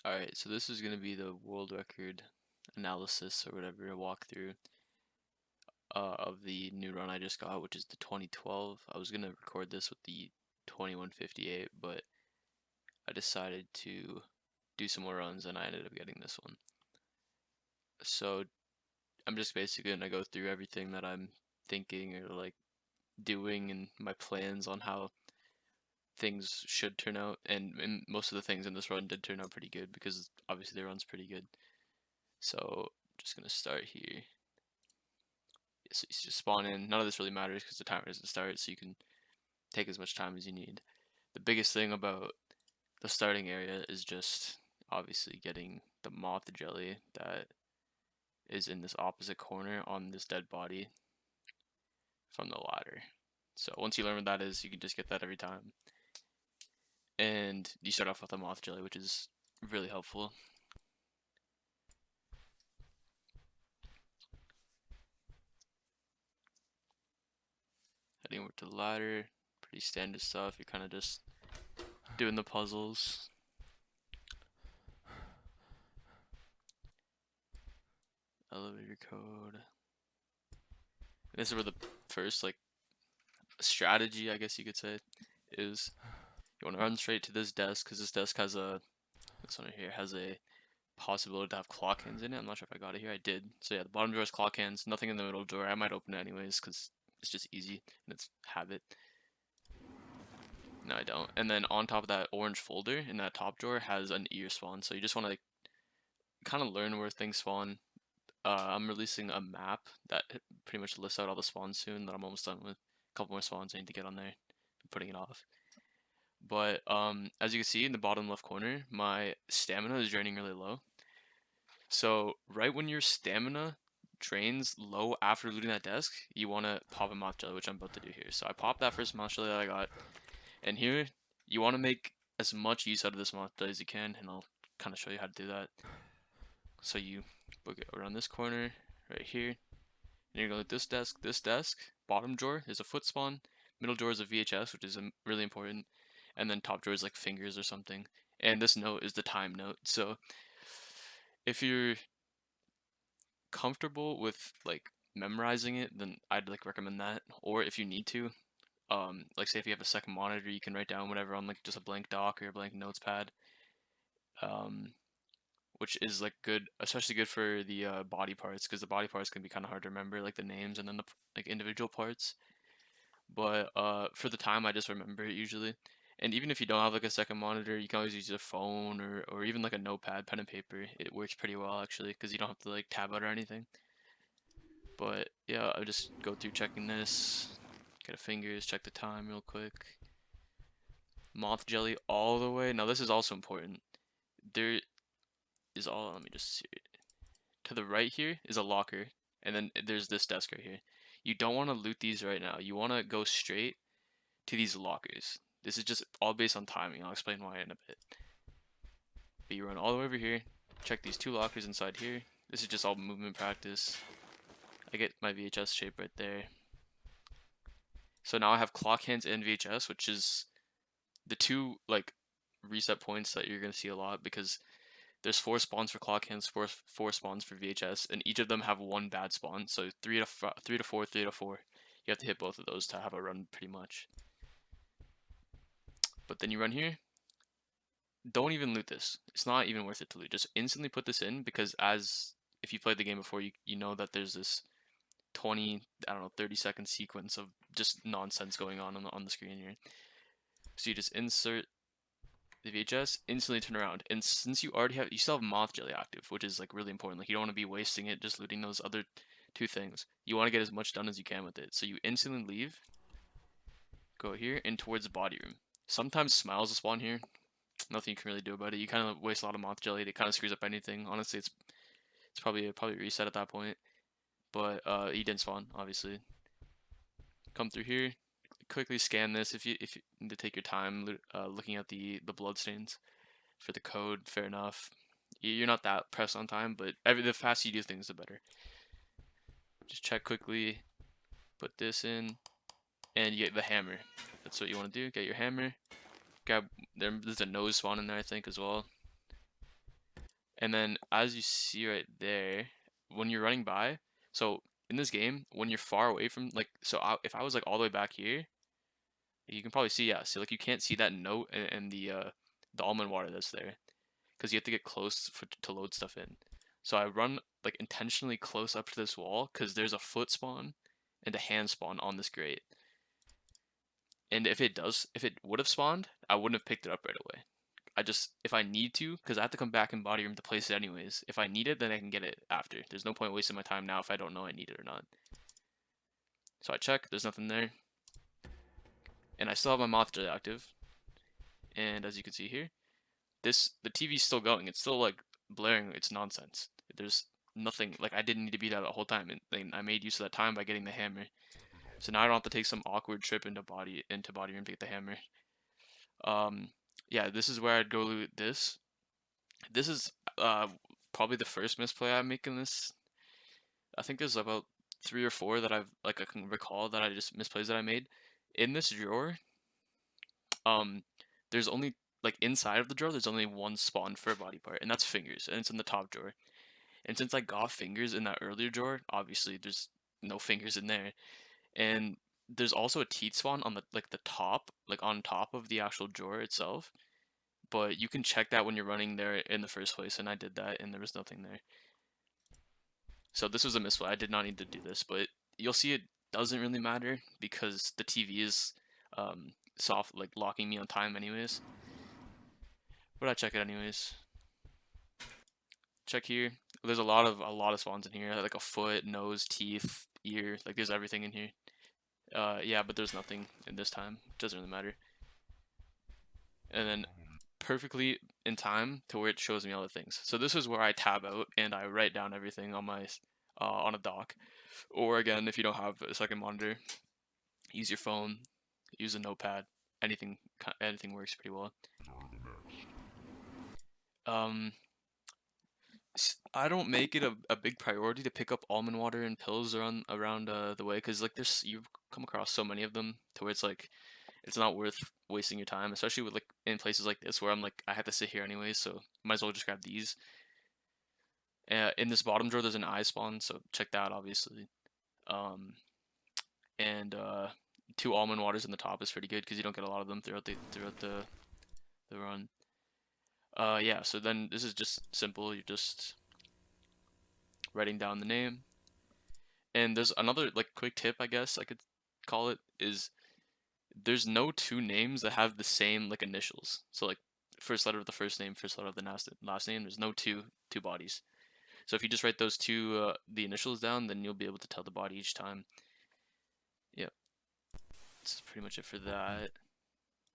Alright, so this is going to be the world record analysis or whatever, a walkthrough of the new run I just got, which is the 2012. I was going to record this with the 2158, but I decided to do some more runs and I ended up getting this one. So I'm just basically going to go through everything that I'm thinking or like doing and my plans on how things should turn out, and most of the things in this run did turn out pretty good because obviously the run's pretty good. So just gonna start here. So you just spawn in. None of this really matters because the timer doesn't start, so you can take as much time as you need. The biggest thing about the starting area is just obviously getting the moth jelly that is in this opposite corner on this dead body from the ladder. So once you learn what that is, you can just get that every time. And you start off with a moth jelly, which is really helpful. Heading over to the ladder, pretty standard stuff. You're kind of just doing the puzzles. Elevator code. This is where the first like strategy, I guess you could say, is. You want to run straight to this desk because this desk has this one here has a possibility to have clock hands in it. I'm not sure if I got it here. I did. So yeah, the bottom drawer is clock hands. Nothing in the middle drawer. I might open it anyways because it's just easy and it's habit. No, I don't. And then on top of that orange folder in that top drawer has an ear spawn. So you just want to like, kind of learn where things spawn. I'm releasing a map that pretty much lists out all the spawns soon that I'm almost done with. A couple more spawns I need to get on there. I'm putting it off. But as you can see in the bottom left corner, my stamina is draining really low. So right when your stamina drains low after looting that desk, you want to pop a moth jelly, which I'm about to do here. So I popped that first moth jelly that I got, and here you want to make as much use out of this moth jelly as you can, and I'll kind of show you how to do that. So you book it around this corner right here, and you're gonna look this desk. Bottom drawer is a foot spawn, middle drawer is a VHS, which is really important, and then top drawer is like fingers or something. And this note is the time note. So if you're comfortable with like memorizing it, then I'd like recommend that. Or if you need to, like say if you have a second monitor, you can write down whatever on like just a blank doc or a blank notes pad. Which is like good, especially good for the body parts, because the body parts can be kind of hard to remember, like the names and then the like individual parts. But for the time, I just remember it usually. And even if you don't have like a second monitor, you can always use your phone or even like a notepad, pen and paper. It works pretty well actually, because you don't have to like tab out or anything. But yeah, I'll just go through checking this, get a fingers, check the time real quick. Moth jelly all the way. Now this is also important. There is all, let me just see. To the right here is a locker, and then there's this desk right here. You don't want to loot these right now. You want to go straight to these lockers. This is just all based on timing. I'll explain why in a bit. But you run all the way over here, check these two lockers inside here. This is just all movement practice. I get my VHS shape right there. So now I have clock hands and VHS, which is the two like reset points that you're gonna see a lot, because there's 4 spawns for clock hands, four spawns for VHS, and each of them have one bad spawn. So 3 to 4, 3 to 4. You have to hit both of those to have a run pretty much. But then you run here. Don't even loot this. It's not even worth it to loot. Just instantly put this in, because as if you played the game before, you know that there's this 20, I don't know, 30-second sequence of just nonsense going on the screen here. So you just insert the VHS, instantly turn around, and since you still have moth jelly active, which is like really important. Like you don't want to be wasting it just looting those other 2 things. You want to get as much done as you can with it. So you instantly leave, go here and towards the body room. Sometimes smiles will spawn here. Nothing you can really do about it. You kind of waste a lot of moth jelly. It kind of screws up anything. Honestly, it's probably reset at that point. But he didn't spawn, obviously. Come through here, quickly scan this if you need to take your time looking at the blood stains for the code. Fair enough. You're not that pressed on time, but the faster you do things, the better. Just check quickly, put this in, and you get the hammer. That's what you want to do. Get your hammer. Grab there's a nose spawn in there, I think, as well. And then as you see right there, when you're running by, so in this game, when you're far away from like, so if I was like all the way back here, you can probably see, yeah, so like you can't see that note and the almond water that's there because you have to get close to load stuff in. So I run like intentionally close up to this wall because there's a foot spawn and a hand spawn on this grate. And if it would have spawned, I wouldn't have picked it up right away. If I need to, because I have to come back in body room to place it anyways. If I need it, then I can get it after. There's no point wasting my time now if I don't know I need it or not. So I check, there's nothing there. And I still have my monitor active. And as you can see here, the TV's still going. It's still like blaring its nonsense. There's nothing, like I didn't need to be there the whole time. And I made use of that time by getting the hammer. So now I don't have to take some awkward trip into body room to get the hammer. Yeah, this is where I'd go loot this. This is probably the first misplay I make in this. I think there's about 3 or 4 that I can recall that I just misplays that I made. In this drawer, there's only like inside of the drawer there's only one spawn for a body part, and that's fingers, and it's in the top drawer. And since I got fingers in that earlier drawer, obviously there's no fingers in there. And there's also a teeth spawn on the top, like on top of the actual drawer itself. But you can check that when you're running there in the first place, and I did that, and there was nothing there. So this was a misplay. I did not need to do this, but you'll see it doesn't really matter because the TV is soft, like locking me on time anyways. But I check it anyways. Check here. There's a lot of spawns in here, like a foot, nose, teeth, ear, like there's everything in here. Yeah, but there's nothing in this time. It doesn't really matter. And then perfectly in time to where it shows me all the things. So this is where I tab out and I write down everything on my on a doc. Or again, if you don't have a second monitor, use your phone, use a notepad. Anything works pretty well. I don't make it a big priority to pick up almond water and pills around the way because like you've come across so many of them to where it's like it's not worth wasting your time, especially with like in places like this where I'm like I have to sit here anyways, so might as well just grab these. In this bottom drawer there's an eye spawn, so check that obviously. And 2 almond waters in the top is pretty good because you don't get a lot of them throughout the run. Yeah, so then this is just simple. You're just writing down the name. And there's another like quick tip, I guess I could call it, is there's no 2 names that have the same like initials. So like first letter of the first name, first letter of the last name. There's no two bodies. So if you just write those 2 the initials down, then you'll be able to tell the body each time. Yep. That's pretty much it for that.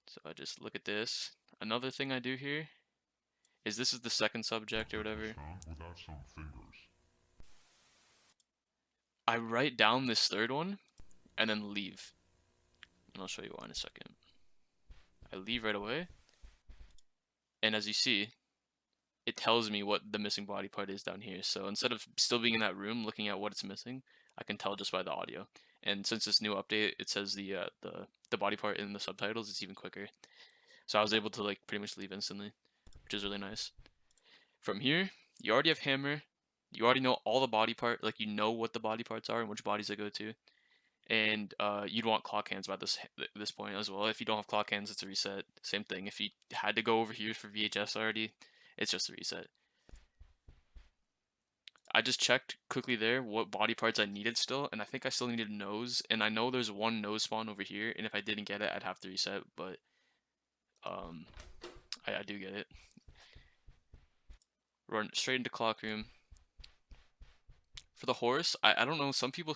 So I just look at this. Another thing I do here is this is the second subject or whatever. I write down this third one and then leave. And I'll show you why in a second. I leave right away. And as you see, it tells me what the missing body part is down here. So instead of still being in that room looking at what it's missing, I can tell just by the audio. And since this new update, it says the body part in the subtitles, it's even quicker. So I was able to like pretty much leave instantly, which is really nice. From here, you already have hammer. You already know all the body part, like you know what the body parts are and which bodies they go to. And you'd want clock hands by this point as well. If you don't have clock hands, it's a reset. Same thing. If you had to go over here for VHS already, it's just a reset. I just checked quickly there what body parts I needed still, and I think I still needed nose. And I know there's one nose spawn over here, and if I didn't get it, I'd have to reset. But I do get it. Run straight into clock room. For the horse, I don't know, some people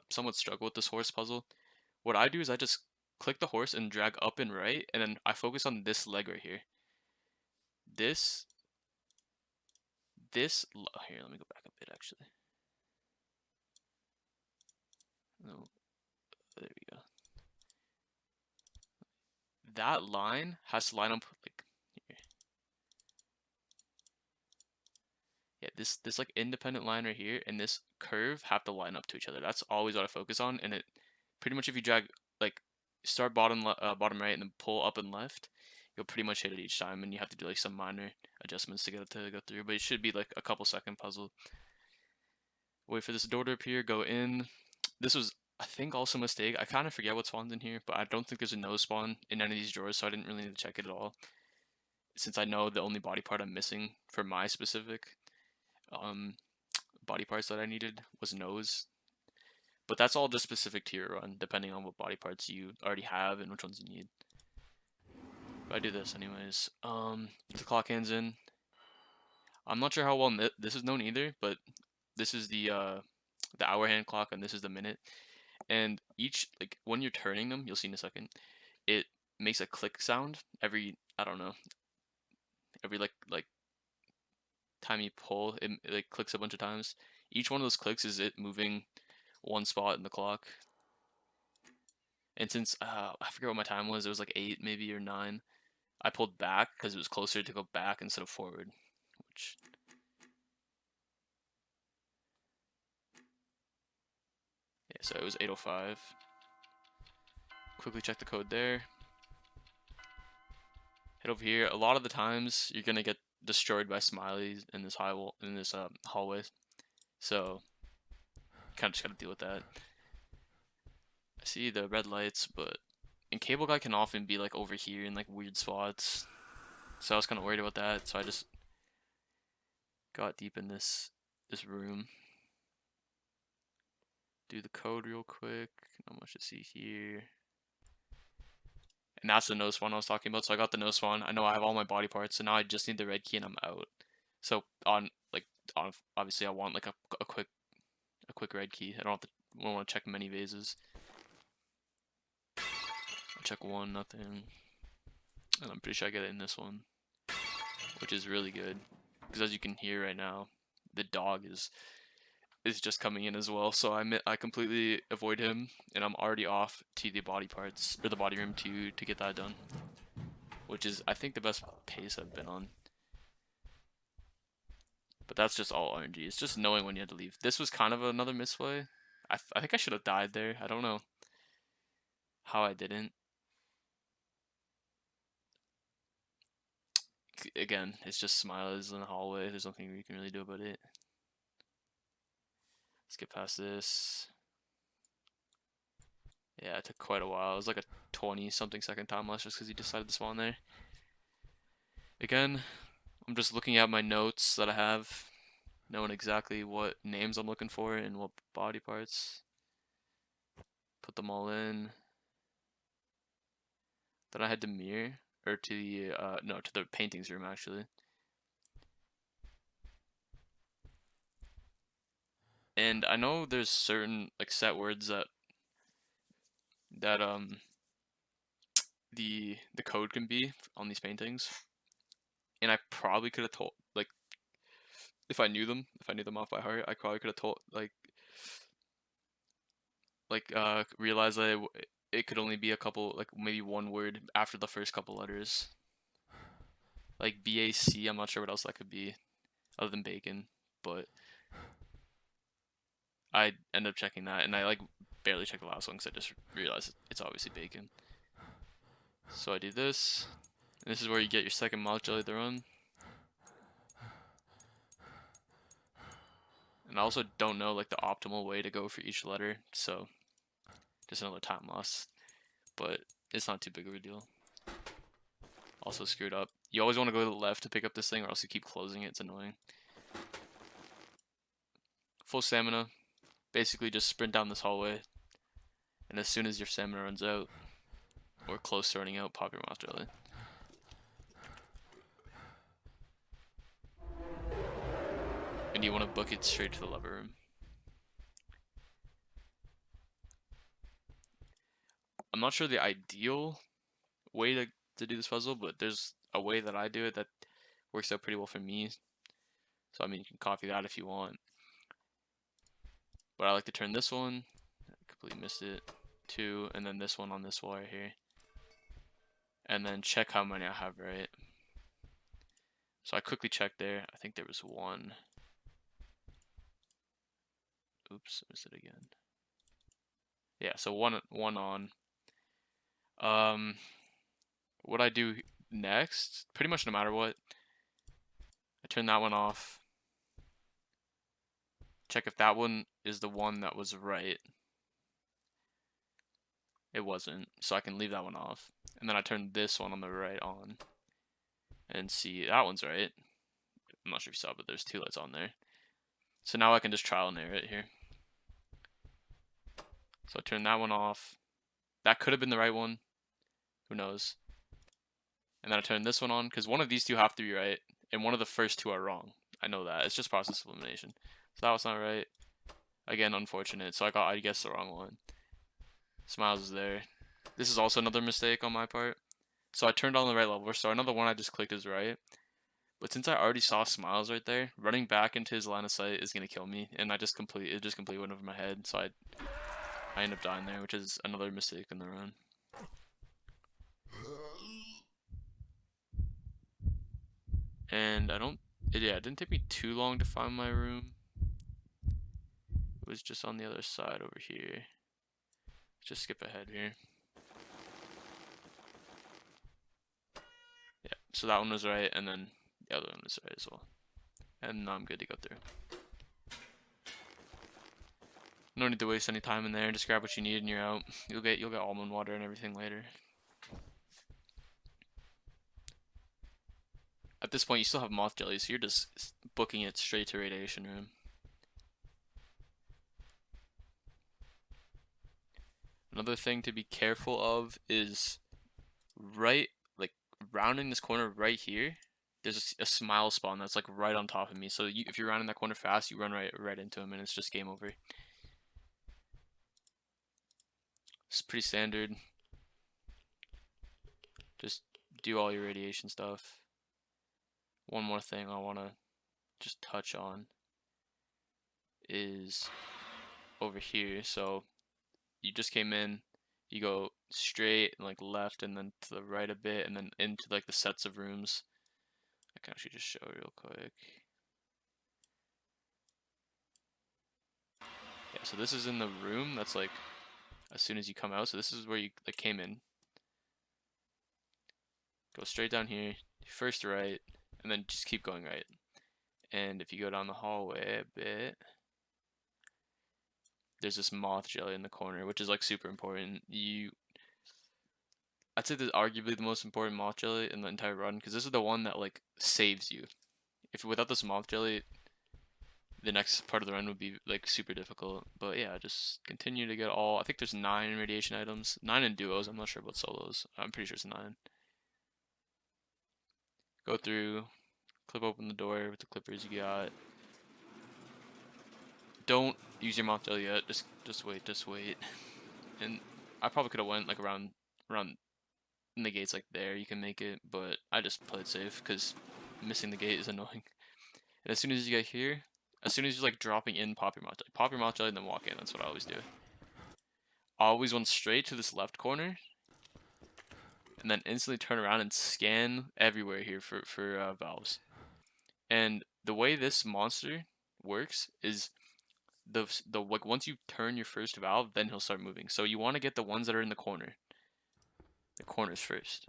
somewhat struggle with this horse puzzle. What I do is I just click the horse and drag up and right, and then I focus on this leg right here. Here, let me go back a bit actually. No, there we go. That line has to line up like here. Yeah, this like independent line right here and this curve have to line up to each other. That's always what I focus on, and it pretty much if you drag like start bottom right and then pull up and left, you'll pretty much hit it each time, and you have to do like some minor adjustments to get it to go through. But it should be like a couple second puzzle. Wait for this door to appear. Go in. This was, I think, also a mistake. I kind of forget what spawn's in here, but I don't think there's a nose spawn in any of these drawers, so I didn't really need to check it at all. Since I know the only body part I'm missing for my specific body parts that I needed was nose. But that's all just specific to your run, depending on what body parts you already have and which ones you need. But I do this anyways. The clock hands in. I'm not sure how well this is known either, but this is the hour hand clock and this is the minute. And each, like, when you're turning them, you'll see in a second, it makes a click sound every, I don't know, every like time you pull, it like clicks a bunch of times. Each one of those clicks is it moving one spot in the clock. And since I forget what my time was, it was like 8 maybe or 9. I pulled back because it was closer to go back instead of forward, which yeah, so it was 8:05. Quickly check the code there. Head over here. A lot of the times you're gonna get destroyed by smileys in this hallway, so kind of just gotta deal with that. I see the red lights, but cable guy can often be like over here in like weird spots, so I was kind of worried about that. So I just got deep in this room. Do the code real quick. Not much to see here. And that's the nose spawn I was talking about. So I got the nose spawn. I know I have all my body parts, so now I just need the red key and I'm out. So obviously I want like a quick red key. I don't want to check many vases. I'll check one, nothing. And I'm pretty sure I get it in this one, which is really good because as you can hear right now, the dog is just coming in as well, so I completely avoid him, and I'm already off to the body parts or the body room to get that done, which is I think the best pace I've been on. But that's just all RNG. It's just knowing when you had to leave. This was kind of another misplay. I think I should have died there. I don't know how I didn't. Again, it's just smiles in the hallway. There's nothing you can really do about it. Let's get past this. Yeah, it took quite a while. It was like a 20-something second time loss just because he decided to spawn there. Again, I'm just looking at my notes that I have, knowing exactly what names I'm looking for and what body parts. Put them all in. Then I head to mirror, or to the, no, to the paintings room actually. And I know there's certain like set words that the code can be on these paintings, and I probably could have told, like, if I knew them off by heart, I probably could have told, realized that it could only be a couple, like maybe one word after the first couple letters, like BAC. I'm not sure what else that could be other than bacon, but I ended up checking that, and I like barely checked the last one because I just realized it's obviously bacon. So I do this, and this is where you get your second module of the run. And I also don't know like the optimal way to go for each letter, so just another time loss. But it's not too big of a deal. Also screwed up. You always want to go to the left to pick up this thing, or else you keep closing it. It's annoying. Full stamina. Basically just sprint down this hallway, and as soon as your stamina runs out, or close to running out, pop your monster jelly. And you want to book it straight to the lever room. I'm not sure the ideal way to do this puzzle, but there's a way that I do it that works out pretty well for me. So I mean, you can copy that if you want. But I like to turn this one, I completely missed it, 2, and then this one on this wall right here. And then check how many I have right. So I quickly checked there. I think there was 1. Oops, I missed it again. Yeah, so one on. What I do next, pretty much no matter what, I turn that one off. Check if that one is the one that was right. It wasn't, so I can leave that one off. And then I turn this one on the right on. And see, that one's right. I'm not sure if you saw, but there's 2 lights on there. So now I can just trial and error it here. So I turn that one off. That could have been the right one. Who knows? And then I turn this one on, because one of these 2 have to be right, and one of the first 2 are wrong. I know that. It's just process of elimination. So that was not right. Again, unfortunate. So I guessed the wrong one. Smiles is there. This is also another mistake on my part. So I turned on the right level, so another one I just clicked is right. But since I already saw Smiles right there, running back into his line of sight is gonna kill me, and it just completely went over my head. So I end up dying there, which is another mistake in the run. And it didn't take me too long to find my room. It was just on the other side over here. Just skip ahead here. Yeah, so that one was right, and then the other one was right as well. And now I'm good to go through. No need to waste any time in there. Just grab what you need and you're out. You'll get almond water and everything later. At this point, you still have moth jelly, so you're just booking it straight to radiation room. Another thing to be careful of is rounding this corner right here. There's a smile spawn that's like right on top of me. So if you're rounding that corner fast, you run right into him, and it's just game over. It's pretty standard. Just do all your radiation stuff. One more thing I want to just touch on is over here. So you just came in, you go straight and like left and then to the right a bit and then into like the sets of rooms. I can actually just show real quick. Yeah, so this is in the room that's like as soon as you come out. So this is where you like came in. Go straight down here, first right, and then just keep going right. And if you go down the hallway a bit, there's this moth jelly in the corner, which is like super important. I'd say this is arguably the most important moth jelly in the entire run, because this is the one that like saves you. If without this moth jelly, the next part of the run would be like super difficult. But yeah, just continue to get all. I think there's 9 radiation items, 9 in duos. I'm not sure about solos. I'm pretty sure it's 9. Go through, clip open the door with the clippers you got. Don't use your moth jelly yet. Just wait. And I probably could have went like around in the gates like there. You can make it, but I just played safe because missing the gate is annoying. And as soon as you get here, as soon as you're like dropping in, pop your moth jelly, and then walk in. That's what I always do. I always went straight to this left corner, and then instantly turn around and scan everywhere here for valves. And the way this monster works is the like once you turn your first valve, then he'll start moving. So you want to get the ones that are in the corners first.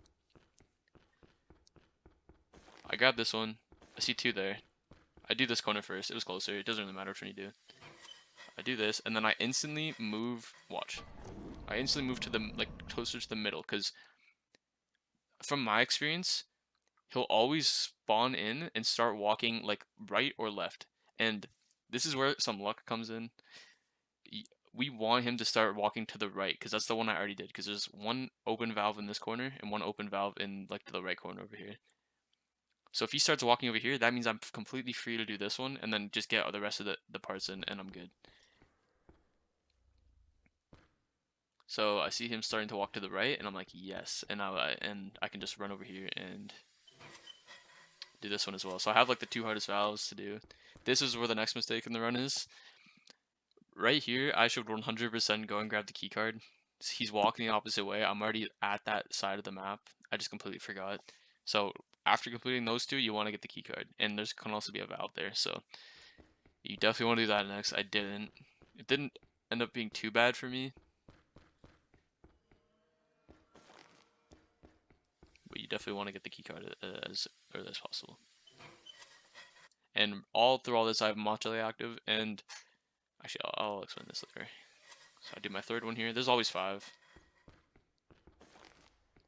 I grab this one. I see 2 there. I do this corner first. It was closer. It doesn't really matter which one you do. I do this, and then I instantly move. Watch. I instantly move to the like closer to the middle, because from my experience, he'll always spawn in and start walking like right or left. And this is where some luck comes in. We want him to start walking to the right, because that's the one I already did, because there's one open valve in this corner and one open valve in like to the right corner over here. So if he starts walking over here, that means I'm completely free to do this one and then just get the rest of the parts in, and I'm good. So I see him starting to walk to the right, and I'm like, yes, and I can just run over here and do this one as well. So I have like the 2 hardest valves to do. This is where the next mistake in the run is. Right here, I should 100% go and grab the key card. He's walking the opposite way. I'm already at that side of the map. I just completely forgot. So after completing those 2, you want to get the key card, and there's can also be a valve there. So you definitely want to do that next. I didn't. It didn't end up being too bad for me. but you definitely want to get the keycard as early as possible. And all through all this, I have modulate active, and actually, I'll explain this later. So I do my third one here. There's always 5.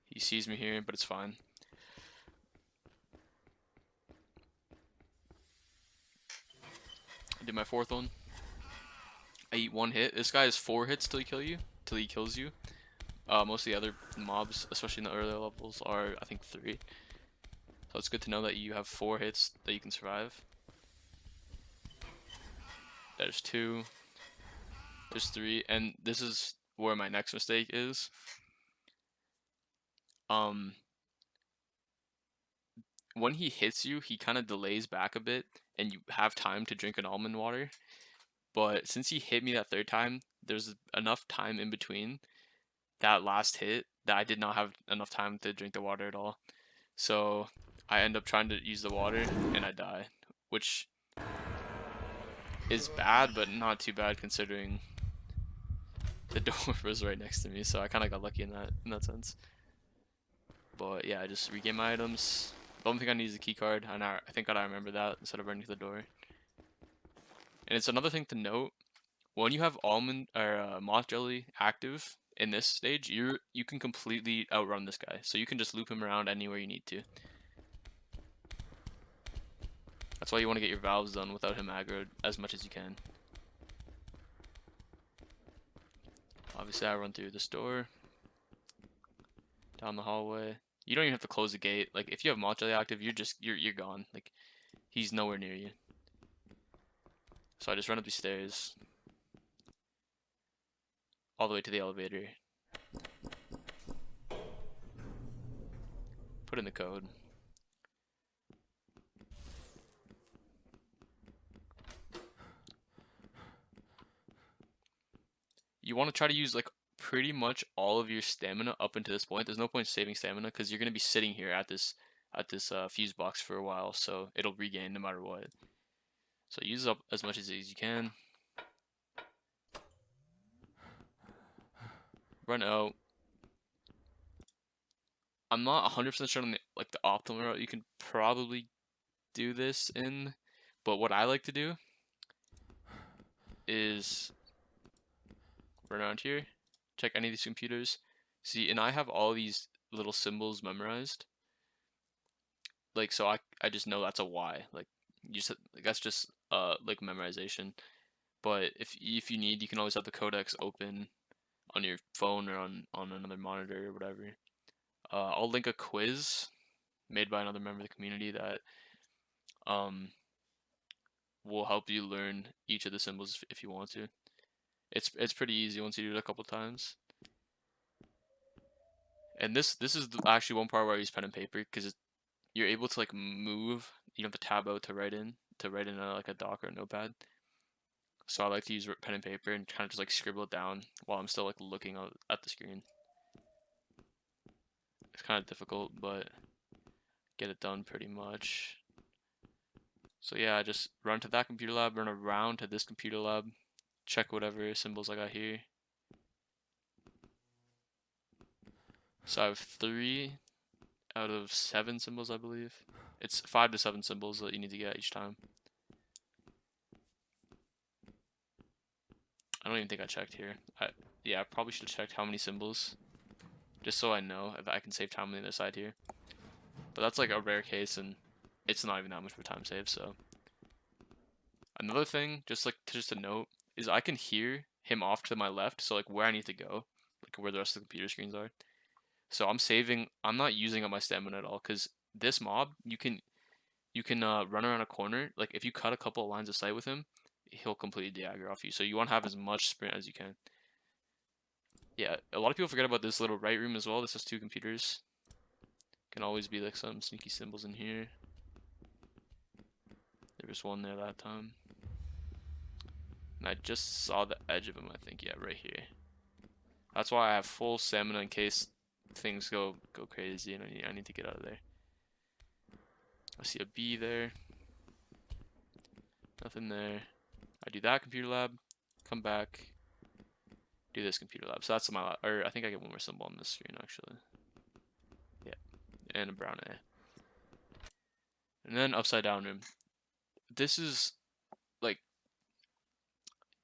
He sees me here, but it's fine. I do my 4th one. I eat 1 hit. This guy has 4 hits till he kills you. Most of the other mobs, especially in the earlier levels, are I think 3. So it's good to know that you have 4 hits that you can survive. There's 2. There's 3, and this is where my next mistake is. When he hits you, he kind of delays back a bit, and you have time to drink an almond water. But since he hit me that 3rd time, there's enough time in between that last hit that I did not have enough time to drink the water at all. So I end up trying to use the water, and I die, which is bad, but not too bad considering the door was right next to me. So I kind of got lucky in that sense. But yeah, I just regain my items. The only thing I need is a key card, and I think I remember that instead of running to the door. And it's another thing to note, when you have almond or moth jelly active in this stage, you can completely outrun this guy. So you can just loop him around anywhere you need to. That's why you want to get your valves done without him aggroed as much as you can. Obviously, I run through this door, down the hallway. You don't even have to close the gate. Like if you have moth jelly active, you're gone. Like he's nowhere near you. So I just run up these stairs, all the way to the elevator. Put in the code. You want to try to use like pretty much all of your stamina up until this point. There's no point saving stamina because you're gonna be sitting here at this fuse box for a while, so it'll regain no matter what. So use up as much as you can. Run out. I'm not 100% sure on the optimal route you can probably do this in, but what I like to do is run around here, check any of these computers, see, and I have all these little symbols memorized. Like, so I just know that's a Y. Like, that's just like memorization. But if you need, you can always have the codex open on your phone or on another monitor or whatever. I'll link a quiz made by another member of the community that will help you learn each of the symbols if you want to. It's pretty easy once you do it a couple times. And this is actually one part where I use pen and paper because you're able to like move. You don't have to tab out to write in like a doc or a notepad. So I like to use pen and paper and kind of just like scribble it down while I'm still like looking at the screen. It's kind of difficult, but get it done pretty much. So yeah, I just run to that computer lab, run around to this computer lab, check whatever symbols I got here. So I have 3 out of 7 symbols, I believe. It's 5 to 7 symbols that you need to get each time. I don't even think I checked here. Yeah, I probably should have checked how many symbols, just so I know if I can save time on the other side here. But that's like a rare case, and it's not even that much of a time save. So another thing, just a note, is I can hear him off to my left, so like where I need to go, like where the rest of the computer screens are. So I'm not using up my stamina at all, because this mob, you can run around a corner. Like if you cut a couple of lines of sight with him, he'll completely de-aggro off you. So you want to have as much sprint as you can. Yeah, a lot of people forget about this little right room as well. This has 2 computers. Can always be like some sneaky symbols in here. There was one there that time. And I just saw the edge of him, I think. Yeah, right here. That's why I have full stamina in case things go crazy and I need to get out of there. I see a B there. Nothing there. I do that computer lab. Come back. Do this computer lab. So that's my or I think I get one more symbol on this screen actually. Yeah, and a brown A. And then upside down room. This is like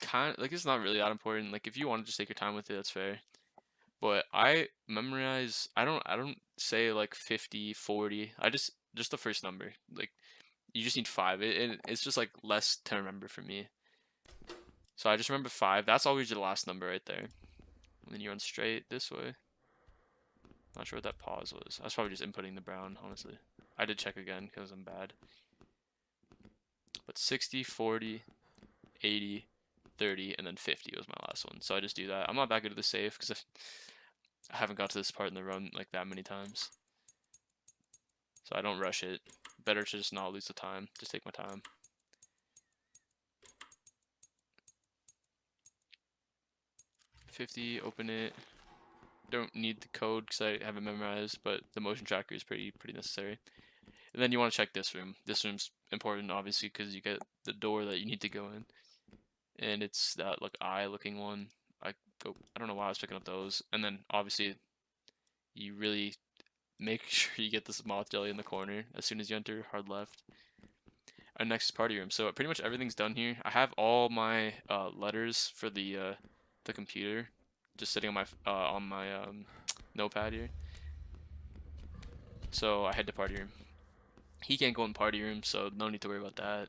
kind of like it's not really that important. Like if you want to just take your time with it, that's fair. But I memorize. I don't say like 50, 40. I just the first number. Like you just need 5. It's just like less to remember for me. So I just remember 5. That's always your last number right there. And then you run straight this way. Not sure what that pause was. I was probably just inputting the brown, honestly. I did check again because I'm bad. But 60, 40, 80, 30, and then 50 was my last one. So I just do that. I'm not that good at the safe because I haven't got to this part in the run like that many times. So I don't rush it. Better to just not lose the time. Just take my time. $50, open it. Don't need the code because I haven't memorized, but the motion tracker is pretty necessary. And then you want to check this room. This room's important, obviously, because you get the door that you need to go in. And it's that like eye looking one. I don't know why I was picking up those. And then obviously you really make sure you get this moth jelly in the corner as soon as you enter hard left. And next is party room. So pretty much everything's done here. I have all my letters for the computer just sitting on my notepad here. So I head to party room. He can't go in party room, so no need to worry about that.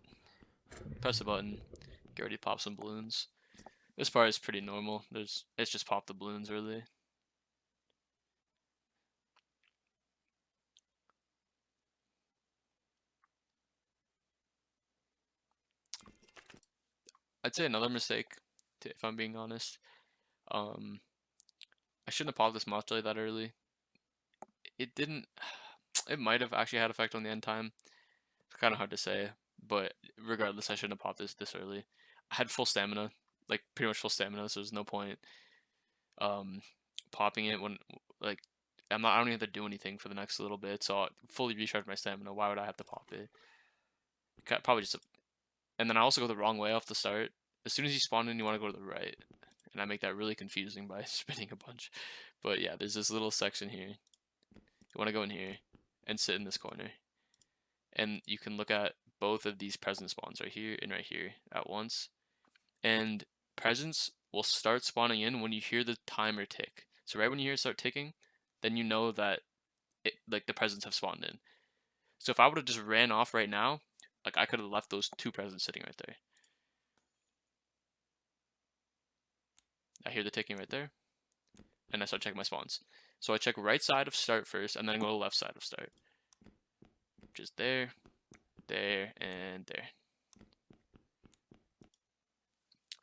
Press the button, get ready to pop some balloons. This part is pretty normal. It's just pop the balloons really. I'd say another mistake, if I'm being honest. I shouldn't have popped this moth jelly that early. It didn't. It might have actually had effect on the end time. It's kind of hard to say, but regardless, I shouldn't have popped this early. I had full stamina, like pretty much full stamina, so there's no point popping it when like I don't even have to do anything for the next little bit, so I fully recharge my stamina. Why would I have to pop it? Probably just and then I also go the wrong way off the start. As soon as you spawn in, you want to go to the right, and I make that really confusing by spinning a bunch. But yeah, there's this little section here. You want to go in here and sit in this corner, and you can look at both of these present spawns right here and right here at once. And presents will start spawning in when you hear the timer tick. So right when you hear it start ticking, then you know that like the presents have spawned in. So if I would have just ran off right now, like I could have left those 2 presents sitting right there. I hear the ticking right there, and I start checking my spawns. So I check right side of start first, and then go to left side of start. Just there, there, and there.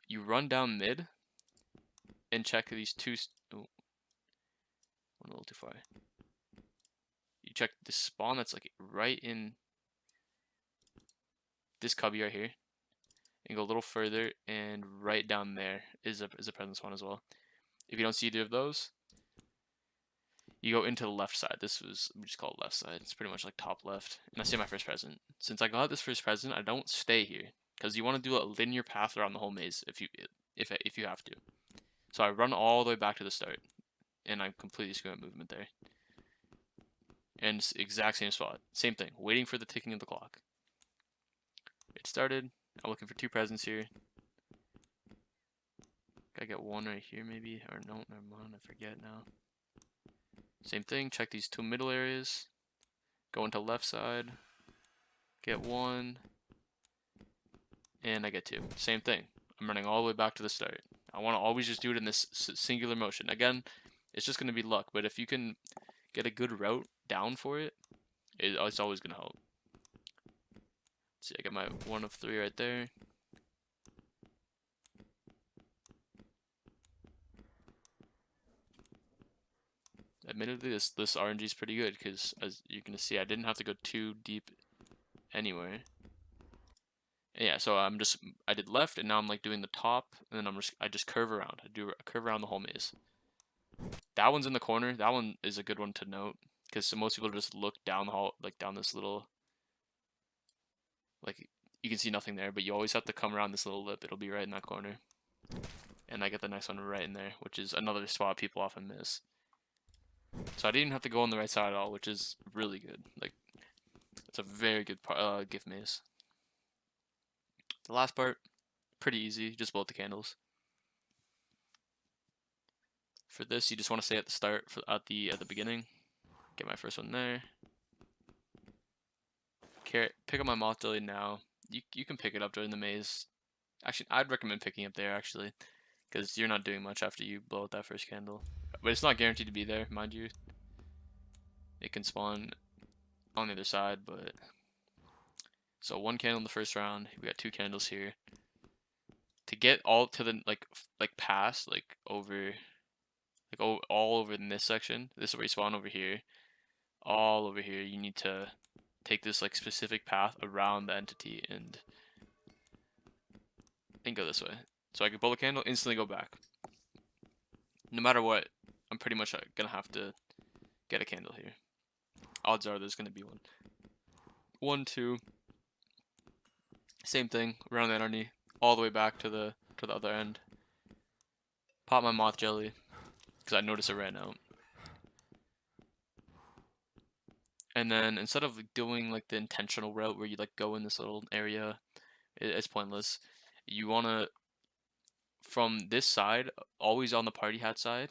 You run down mid, and check these 2. Oh, went a little too far. You check the spawn that's like right in this cubby right here, and go a little further, and right down there is a present spawn as well. If you don't see either of those, you go into the left side. We just call it left side. It's pretty much like top left. And I see my first present. Since I got this first present, I don't stay here because you want to do a linear path around the whole maze if you have to. So I run all the way back to the start, and I'm completely screwing up movement there. And it's the exact same spot, same thing, waiting for the ticking of the clock. It started. I'm looking for 2 presents here. I get 1 right here maybe, or no, never mind, I forget now. Same thing, check these 2 middle areas, go into left side, get 1, and I get 2. Same thing. I'm running all the way back to the start. I want to always just do it in this singular motion. Again, it's just going to be luck, but if you can get a good route down for it, it's always going to help. See, I got my 1 of 3 right there. Admittedly, this RNG is pretty good because, as you're gonna see, I didn't have to go too deep anywhere. And yeah, so I did left, and now I'm like doing the top, and then I just curve around. I do a curve around the whole maze. That one's in the corner. That one is a good one to note because most people just look down the hall, like down this little, like you can see nothing there, but you always have to come around this little lip. It'll be right in that corner. And I get the next one right in there, which is another spot people often miss. So I didn't have to go on the right side at all, which is really good. Like, it's a very good gift maze. The last part, pretty easy, just blow out the candles. For this, you just want to stay at the start, at the beginning. Get my first one there. Pick up my moth jelly now. You can pick it up during the maze. Actually, I'd recommend picking up there actually, because you're not doing much after you blow out that first candle. But it's not guaranteed to be there, mind you. It can spawn on the other side, but so one candle in the first round. We got 2 candles here. To get all to the past over all over in this section. This is where you spawn over here. All over here, you need to take this like specific path around the entity and go this way. So I can pull a candle, instantly go back. No matter what, I'm pretty much gonna have to get a candle here. Odds are there's gonna be one. 1, 2. Same thing, around the entity, all the way back to the other end. Pop my moth jelly, because I noticed it ran out. And then instead of doing like the intentional route where you like go in this little area, it's pointless. You wanna, from this side, always on the party hat side,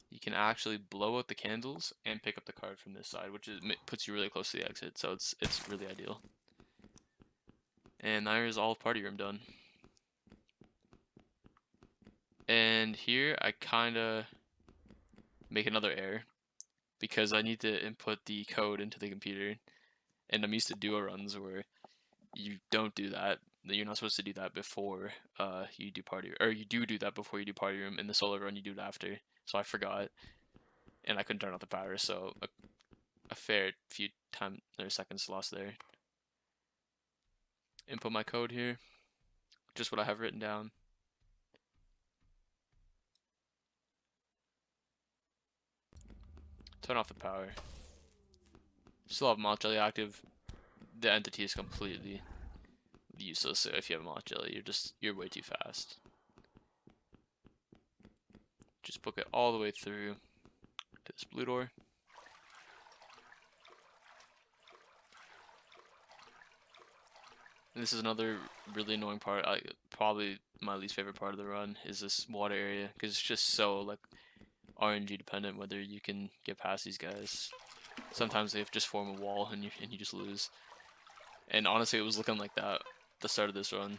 you can actually blow out the candles and pick up the card from this side, which puts you really close to the exit, so it's really ideal. And there's all of party room done. And here I kinda make another error because I need to input the code into the computer, and I'm used to duo runs where you don't do that. You're not supposed to do that before you do party, or you do that before you do party room. In the solo run, you do it after. So I forgot, and I couldn't turn off the power. So a fair few seconds lost there. Input my code here, just what I have written down. Turn off the power. Still have moth jelly active. The entity is completely useless. So if you have moth jelly, you're way too fast. Just book it all the way through to this blue door. And this is another really annoying part. Probably my least favorite part of the run is this water area, because it's just so like RNG dependent whether you can get past these guys. Sometimes they just form a wall and you just lose. And honestly, it was looking like that at the start of this run.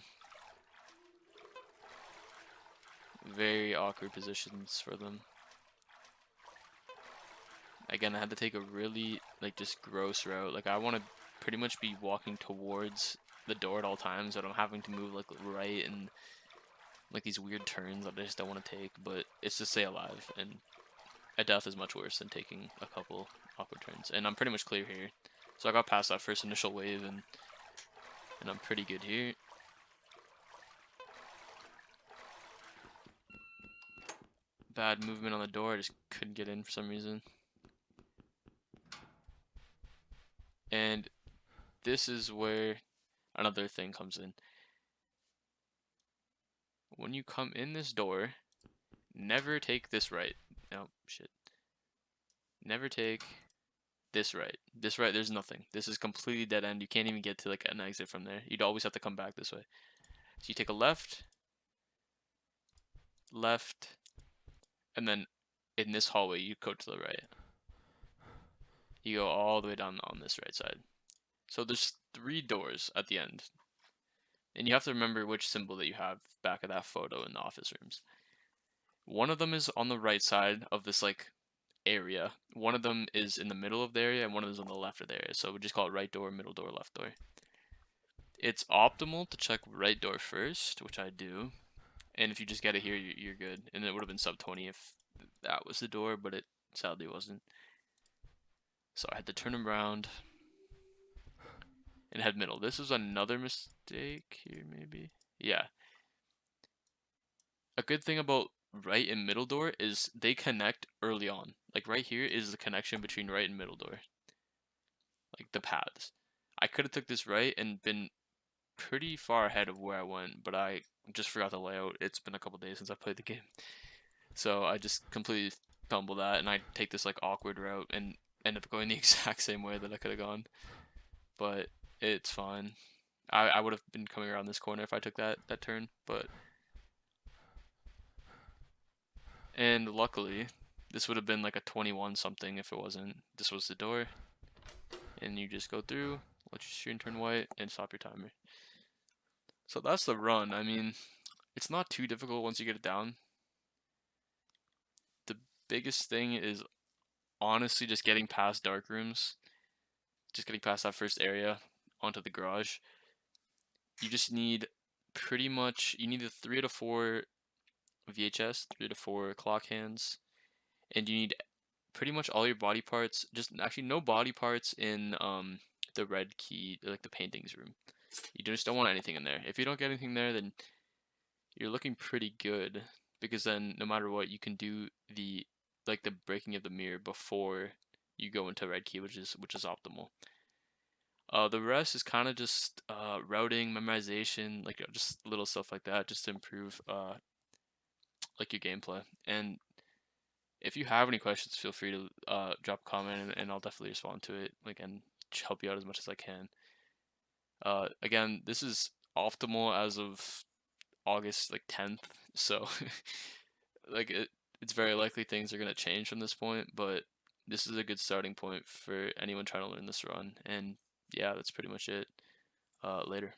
Very awkward positions for them. Again, I had to take a really just gross route. Like I want to pretty much be walking towards the door at all times, but I'm having to move right and these weird turns that I just don't want to take. But it's to stay alive, and a death is much worse than taking a couple awkward turns. And I'm pretty much clear here, so I got past that first initial wave, and I'm pretty good here. Bad movement on the door, I just couldn't get in for some reason. And this is where another thing comes in. When you come in this door, never take this right. Oh, shit. Never take this right. This right, there's nothing. This is completely dead end. You can't even get to an exit from there. You'd always have to come back this way. So you take a left, and then in this hallway, you go to the right. You go all the way down on this right side. So there's 3 doors at the end. And you have to remember which symbol that you have back of that photo in the office rooms. One of them is on the right side of this area. One of them is in the middle of the area, and one of them is on the left of the area. So we just call it right door, middle door, left door. It's optimal to check right door first, which I do. And if you just get it here, you're good. And it would have been sub 20 if that was the door, but it sadly wasn't. So I had to turn him around and head middle. This is another mistake here, maybe. Yeah. A good thing about right and middle door is they connect early on. Like right here is the connection between right and middle door. Like the paths. I could have took this right and been pretty far ahead of where I went, but I just forgot the layout. It's been a couple days since I played the game. So I just completely fumble that, and I take this like awkward route and end up going the exact same way that I could have gone. But it's fine. I would have been coming around this corner if I took that turn, but and luckily this would have been like a 21 something if it wasn't. This was the door, and you just go through, let your screen turn white, and stop your timer. So that's the run. I mean, it's not too difficult once you get it down. The biggest thing is honestly just getting past dark rooms, just getting past that first area onto the garage. You just need pretty much, you need a 3 to 4 VHS, 3 to 4 clock hands, and you need pretty much all your body parts. Just actually no body parts in the red key, like the paintings room. You just don't want anything in there. If you don't get anything there, then you're looking pretty good, because then no matter what, you can do the like the breaking of the mirror before you go into red key, which is optimal. The rest is kind of just routing, memorization, like just little stuff like that, just to improve like your gameplay. And if you have any questions, feel free to drop a comment, and I'll definitely respond to it, like, and help you out as much as I can. Again, this is optimal as of August like 10th, so like it's very likely things are gonna change from this point, but this is a good starting point for anyone trying to learn this run. And yeah, that's pretty much it. Later.